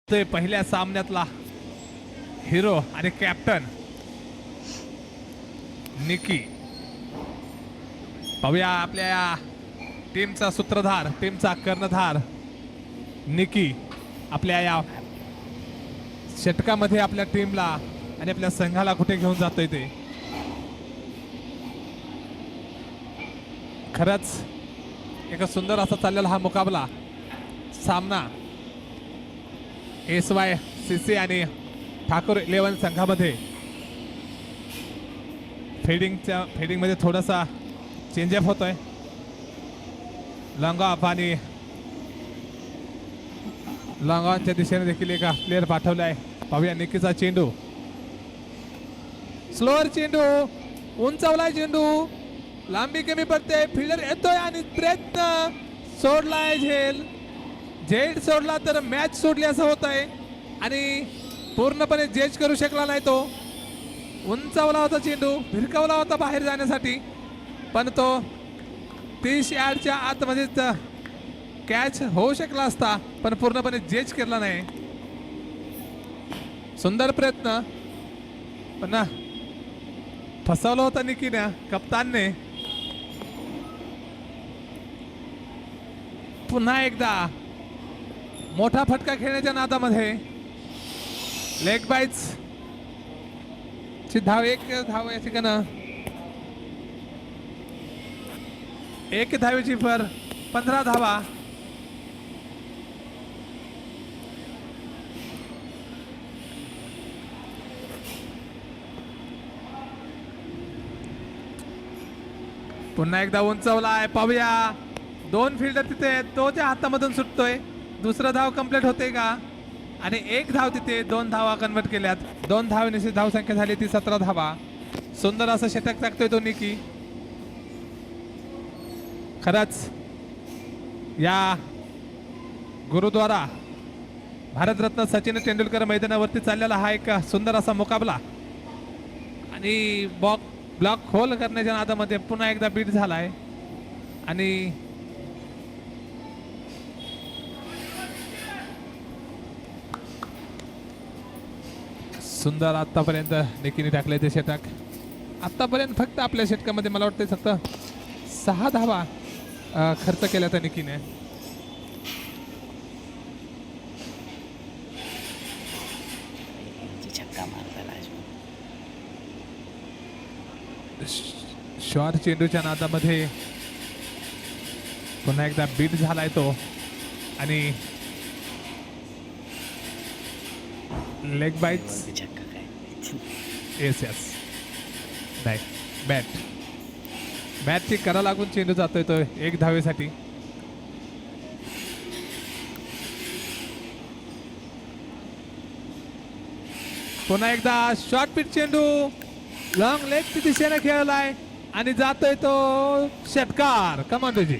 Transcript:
ते पहिल्या सामन्यातला हिरो आणि कॅप्टन निकी. पाहूया आपल्या या टीमचा सूत्रधार, टीमचा कर्णधार निकी आपल्या या षटकामध्ये आपल्या टीमला आणि आपल्या संघाला कुठे घेऊन जातोय ते. खरंच एक सुंदर असा चाललेला हा मुकाबला सामना SYCC आणि ठाकूर 11 संघामध्ये. फेडिंग मध्ये थोडासा चेंजअप होतोय. लॉंग ऑफ आणि लॉंग ऑनच्या दिशेने देखील एक प्लेअर पाठवलाय. पाहूया निकीचा चेंडू, स्लोअर चेंडू, उंचावलाय चेंडू, लांबी कमी पडते, फिल्डर येतोय आणि प्रयत्न सोडलाय. झेल सोडला तर मॅच सोडली असं होत आहे आणि पूर्णपणे जज करू शकला नाही. तो उंचावला होता चेंडू, भिरकावला होता बाहेर जाण्यासाठी, पण तो 30 यार्डच्या आतमध्येच कॅच होऊ शकला असता, पण पूर्णपणे जज केला नाही. सुंदर प्रयत्न, पण फसवलं होतं निकीने, कप्तानने. पुन्हा एकदा मोठा फटका खेळण्याच्या नादामध्ये लेग बाईट्स ची धाव, एक धाव या ठिकाणं, एक धावेची भर, 15 धावा. पुन्हा एकदा उंचावलाय. पाहूया, 2 फिल्डर तिथे आहेत, तो त्या हातामधून सुटतोय. दुसरा धाव कंप्लीट होते का? आणि एक धाव तिथे, 2 धावा कन्वर्ट केल्यात. 2 धावेची धाव संख्या झाली ती 17 धावा. सुंदर असं षटक टाकतोय तो निकी. खरंच या गुरुद्वारा भारतरत्न सचिन तेंडुलकर मैदानावरती चाललेला हा एक सुंदर असा मुकाबला आणि ब्लॉक होल करण्याच्या नादामध्ये पुन्हा एकदा बीट झालाय आणि सुंदर आतापर्यंत निकीने टाकले ते षटक. आतापर्यंत फक्त आपल्या षटकामध्ये मला वाटतं फक्त 6 धावा खर्च केल्या त्या निकीने. शॉर्ट चेंडूच्या नादामध्ये पुन्हा एकदा बीट झालाय तो आणि लेग बाईट्स. येस नाही, बॅटची करा लागून चेंडू जातोय तो एक धावेसाठी. पुन्हा एकदा शॉर्ट पिच चेंडू लॉंग लेगच्या दिशेने खेळलाय आणि जातोय तो षटकार. कमांडोजी